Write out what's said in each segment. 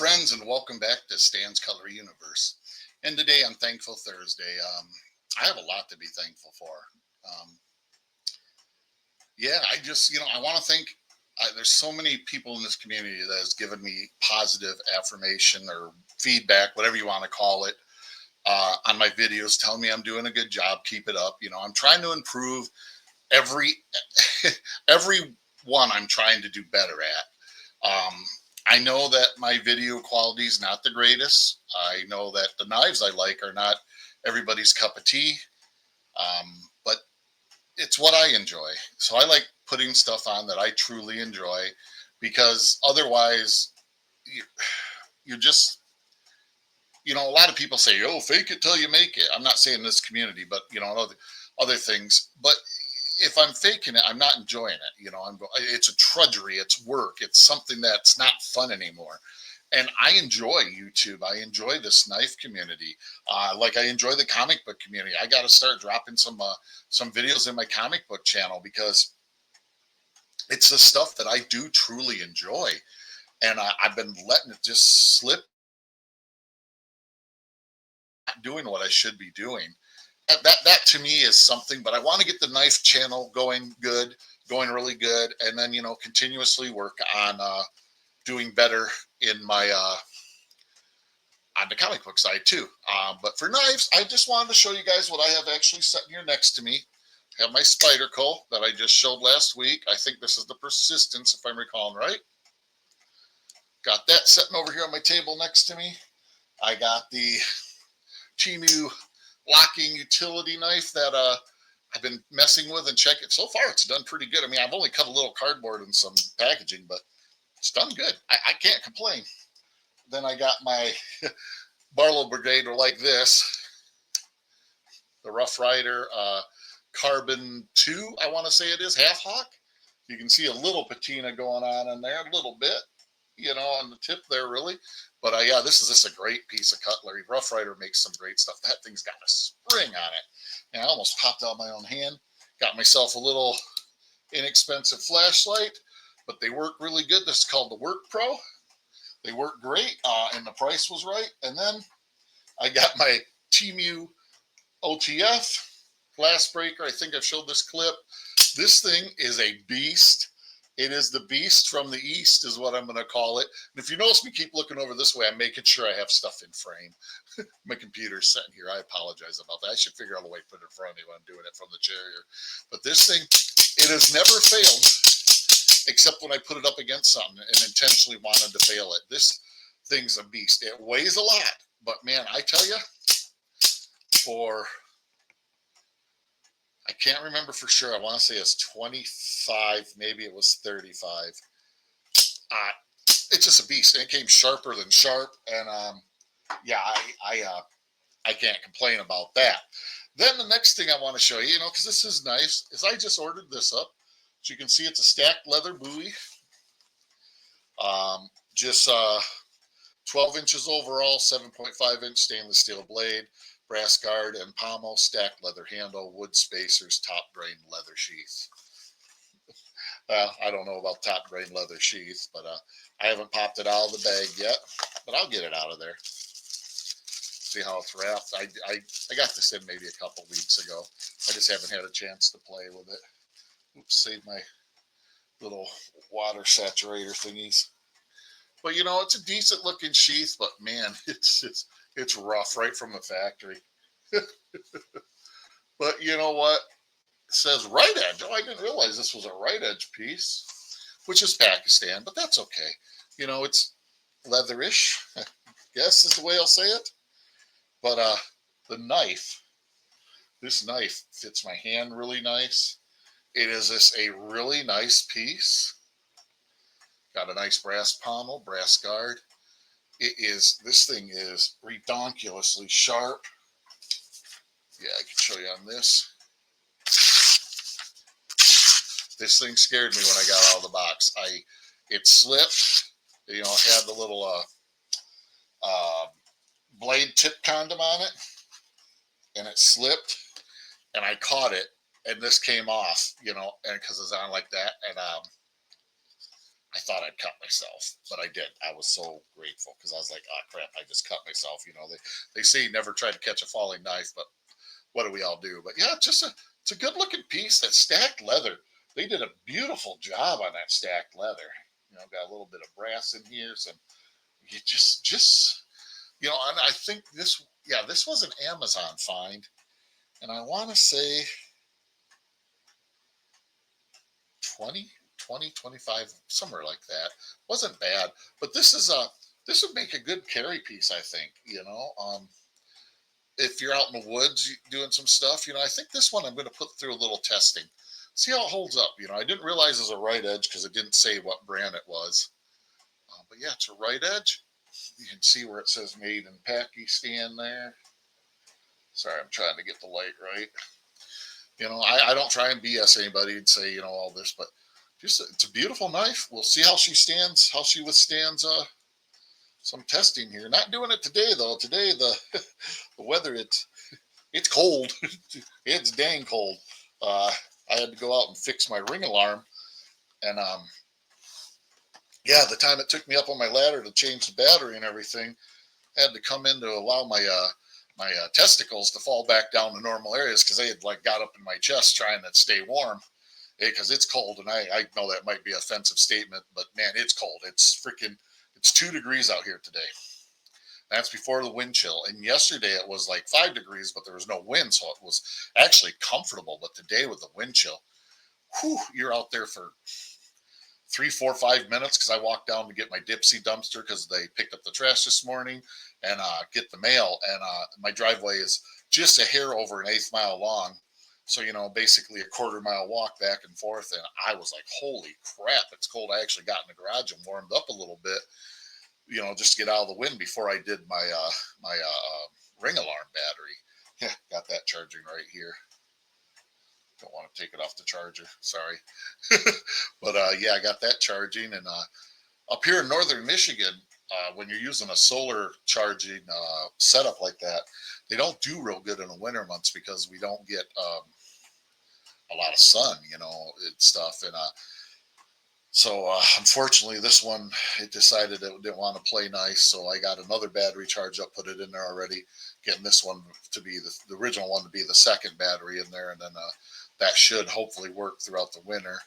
friends, and welcome back to Stan's Cutlery Universe. And today on Thankful Thursday, I have a lot to be thankful for. Um, I just, I want to thank, there's so many people in this community that has given me positive affirmation or feedback, whatever you want to call it, on my videos, telling me I'm doing a good job, keep it up. I'm trying to improve every, every one I'm trying to do better at. I know that my video quality is not the greatest. I know that the knives I like are not everybody's cup of tea, but it's what I enjoy. So I like putting stuff on that I truly enjoy because otherwise you, you're just, a lot of people say, oh, fake it till you make it. I'm not saying this community, but, other things. But if I'm faking it, I'm not enjoying it. It's a drudgery, it's work, it's something that's not fun anymore. And I enjoy YouTube. I enjoy this knife community. Like I enjoy the comic book community. I got to start dropping some videos in my comic book channel because it's the stuff that I do truly enjoy. And I've been letting it just slip, not doing what I should be doing. That to me is something, but I want to get the knife channel going really good, and then continuously work on doing better in my on the comic book side too. But for knives, I just wanted to show you guys what I have actually sitting here next to me. I have my Spyderco that I just showed last week. I think this is the Persistence, if I'm recalling right. Got that sitting over here on my table next to me. I got the Timu locking utility knife that I've been messing with and checking. So far, it's done pretty good. I mean, I've only cut a little cardboard and some packaging, but it's done good. I can't complain. Then I got my Barlow Brigade like this, the Rough Rider Carbon 2, I want to say it is, Half Hawk. You can see a little patina going on in there, a little bit, on the tip there, really. But yeah, this is a great piece of cutlery. Rough Rider makes some great stuff. That thing's got a spring on it. And I almost popped out my own hand. Got myself a little inexpensive flashlight, but they work really good. This is called the Work Pro. They work great, and the price was right. And then I got my Temu OTF glass breaker. I think I've showed this clip. This thing is a beast. It is the beast from the east is what I'm going to call it. And if you notice me keep looking over this way, I'm making sure I have stuff in frame. My computer's sitting here. I apologize about that. I should figure out a way to put it in front of me when I'm doing it from the chair here. But this thing, it has never failed, except when I put it up against something and intentionally wanted to fail it. This thing's a beast. It weighs a lot, but man, I tell you, I can't remember for sure. I want to say it's 25, maybe it was 35. It's just a beast. And it came sharper than sharp, and I can't complain about that. Then the next thing I want to show you, because this is nice, is I just ordered this up. As you can see, it's a stacked leather buoy. Just 12 inches overall, 7.5-inch stainless steel blade, brass guard and pommel, stacked leather handle, wood spacers, top grain leather sheath. I don't know about top grain leather sheath, but I haven't popped it out of the bag yet, but I'll get it out of there. See how it's wrapped. I got this in maybe a couple weeks ago. I just haven't had a chance to play with it. Oops, save my little water saturator thingies. But it's a decent looking sheath, but man, it's rough right from the factory. But you know what? It says right edge. Oh, I didn't realize this was a right edge piece, which is Pakistan, but that's okay. It's leatherish, I guess is the way I'll say it. But the knife, this knife fits my hand really nice. It is a really nice piece. Got a nice brass pommel, brass guard. This thing is redonkulously sharp. Yeah, I can show you on this. This thing scared me when I got out of the box. It slipped. It had the little blade tip condom on it, and it slipped, and I caught it, and this came off, and because it's on like that, and I thought I'd cut myself, but I did. I was so grateful because I was like, oh crap, I just cut myself. They say never try to catch a falling knife, but what do we all do? But yeah, it's a good looking piece. That stacked leather. They did a beautiful job on that stacked leather. Got a little bit of brass in here. Some you just and I think this was an Amazon find, and I want to say 20, 20, 25, somewhere like that. Wasn't bad, but this would make a good carry piece, I think. If you're out in the woods doing some stuff, I think this one I'm going to put through a little testing, see how it holds up. I didn't realize it was a right edge because it didn't say what brand it was. But yeah, it's a right edge. You can see where it says made in Pakistan there. Sorry, I'm trying to get the light right. I don't try and BS anybody and say, all this, but it's a beautiful knife. We'll see how she stands, how she withstands some testing here. Not doing it today though. Today the weather it's cold. It's dang cold. I had to go out and fix my ring alarm, and yeah, the time it took me up on my ladder to change the battery and everything, I had to come in to allow my testicles to fall back down to normal areas because they had like got up in my chest trying to stay warm. Because it's cold, and I know that might be an offensive statement, but man, it's cold. It's 2 degrees out here today. That's before the wind chill. And yesterday it was like 5 degrees, but there was no wind, so it was actually comfortable. But today with the wind chill, whew, you're out there for 3, 4, 5 minutes because I walked down to get my Dipsy dumpster because they picked up the trash this morning and get the mail. And my driveway is just a hair over an eighth mile long. So, basically a quarter-mile walk back and forth. And I was like, holy crap, it's cold. I actually got in the garage and warmed up a little bit, just to get out of the wind before I did my ring alarm battery. Yeah, got that charging right here. Don't want to take it off the charger. Sorry. But yeah, I got that charging. And up here in northern Michigan, when you're using a solar charging setup like that, they don't do real good in the winter months because we don't get a lot of sun, and stuff. And so unfortunately, this one, it decided it didn't want to play nice. So I got another battery charge up, put it in there already, getting this one to be the original one to be the second battery in there. And then that should hopefully work throughout the winter.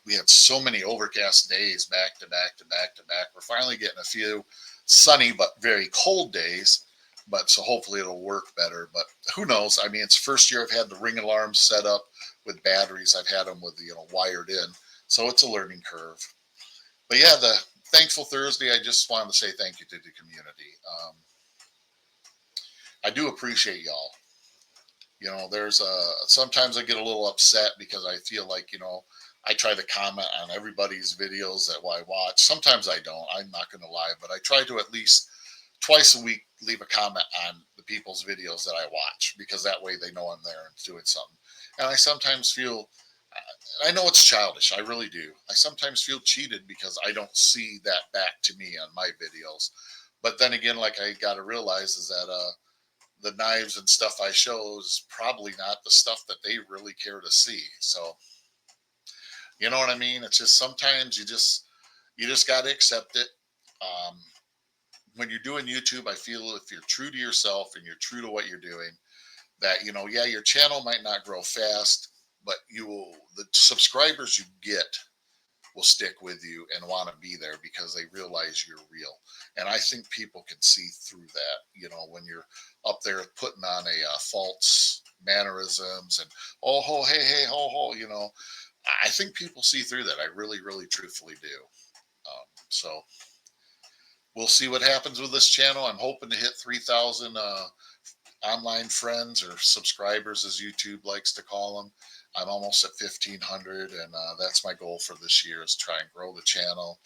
We had so many overcast days back to back to back to back. We're finally getting a few sunny but very cold days. But so hopefully it'll work better. But who knows? I mean, it's the first year I've had the ring alarms set up with batteries. I've had them with wired in, so it's a learning curve. But yeah, the Thankful Thursday. I just wanted to say thank you to the community. I do appreciate y'all. There's sometimes I get a little upset because I feel like I try to comment on everybody's videos that I watch. Sometimes I don't. I'm not going to lie, but I try to at least twice a week leave a comment on the people's videos that I watch because that way they know I'm there and doing something. And I sometimes feel, I know it's childish, I really do. I sometimes feel cheated because I don't see that back to me on my videos. But then again, like I got to realize is that the knives and stuff I show is probably not the stuff that they really care to see. So, you know what I mean? It's just sometimes you just got to accept it. Um, when you're doing YouTube, I feel if you're true to yourself and you're true to what you're doing, that yeah, your channel might not grow fast, but the subscribers you get will stick with you and want to be there because they realize you're real. And I think people can see through that, when you're up there putting on a false mannerisms and oh ho hey hey ho ho, I think people see through that. I really really truthfully do. So we'll see what happens with this channel. I'm hoping to hit 3,000 online friends or subscribers, as YouTube likes to call them. I'm almost at 1,500, and that's my goal for this year is try and grow the channel.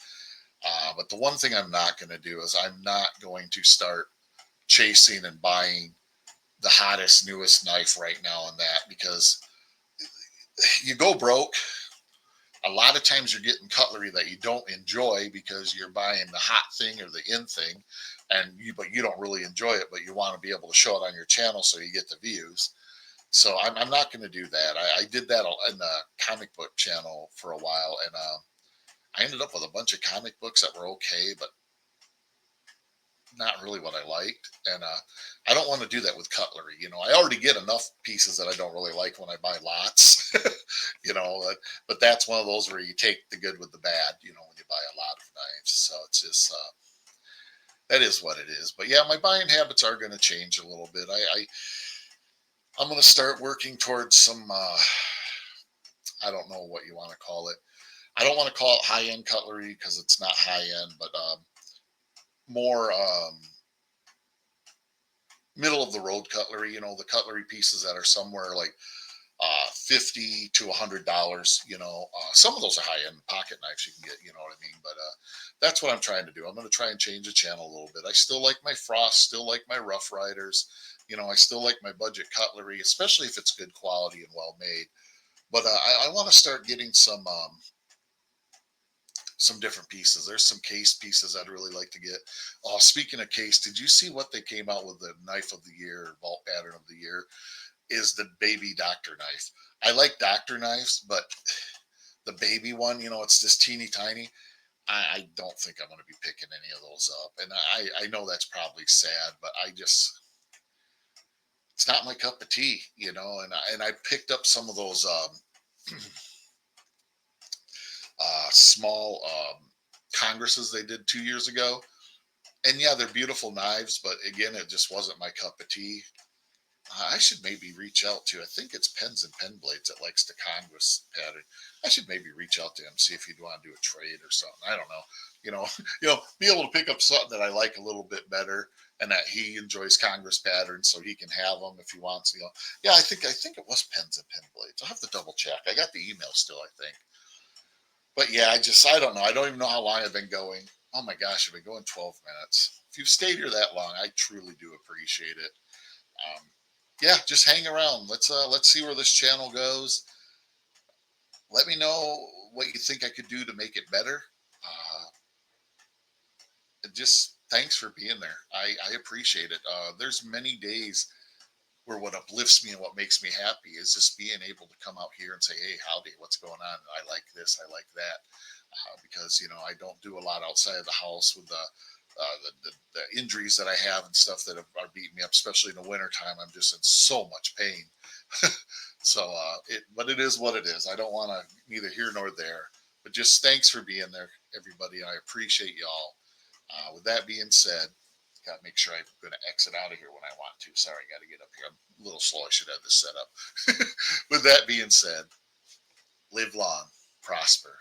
But the one thing I'm not going to do is I'm not going to start chasing and buying the hottest, newest knife right now and that because you go broke. A lot of times you're getting cutlery that you don't enjoy because you're buying the hot thing or the in thing, but you don't really enjoy it, but you want to be able to show it on your channel so you get the views. So I'm not going to do that. I did that in the comic book channel for a while, and I ended up with a bunch of comic books that were okay, but not really what I liked. And I don't want to do that with cutlery. I already get enough pieces that I don't really like when I buy lots. you know, but that's one of those where you take the good with the bad. When you buy a lot of knives, so it's just that is what it is. But yeah, my buying habits are going to change a little bit. I'm going to start working towards some. I don't know what you want to call it. I don't want to call it high end cutlery because it's not high end, but more middle of the road cutlery. The cutlery pieces that are somewhere like 50 to $100. Some of those are high end pocket knives you can get. You know what I mean? But that's what I'm trying to do. I'm going to try and change the channel a little bit. I still like my Frost, still like my Rough Riders. I still like my budget cutlery, especially if it's good quality and well made. But I want to start getting some different pieces. There's some case pieces I'd really like to get. Oh, speaking of case, did you see what they came out with the knife of the year, bolt pattern of the year? Is the baby doctor knife. I like doctor knives, but the baby one, it's just teeny tiny. I don't think I'm going to be picking any of those up. And I know that's probably sad, but it's not my cup of tea, and I picked up some of those small congresses they did 2 years ago. And yeah, they're beautiful knives, but again, it just wasn't my cup of tea. I should maybe reach out to. I think it's Pens and Pen Blades that likes the Congress pattern. I should maybe reach out to him, see if he'd want to do a trade or something. I don't know. You know, be able to pick up something that I like a little bit better, and that he enjoys Congress patterns, so he can have them if he wants. Yeah, I think it was Pens and Pen Blades. I'll have to double check. I got the email still, I think. But yeah, I don't know. I don't even know how long I've been going. Oh my gosh, I've been going 12 minutes. If you've stayed here that long, I truly do appreciate it. Um, yeah, just hang around. Let's see where this channel goes. Let me know what you think I could do to make it better. Just thanks for being there. I appreciate it. There's many days where what uplifts me and what makes me happy is just being able to come out here and say, hey, howdy, what's going on? I like this, I like that. Because I don't do a lot outside of the house with the injuries that I have and stuff that are beating me up, especially in the wintertime. I'm just in so much pain. So, but it is what it is. I don't want to neither here nor there. But just thanks for being there, everybody. I appreciate y'all. With that being said, got to make sure I'm going to exit out of here when I want to. Sorry, I got to get up here. I'm a little slow. I should have this set up. With that being said, live long, prosper,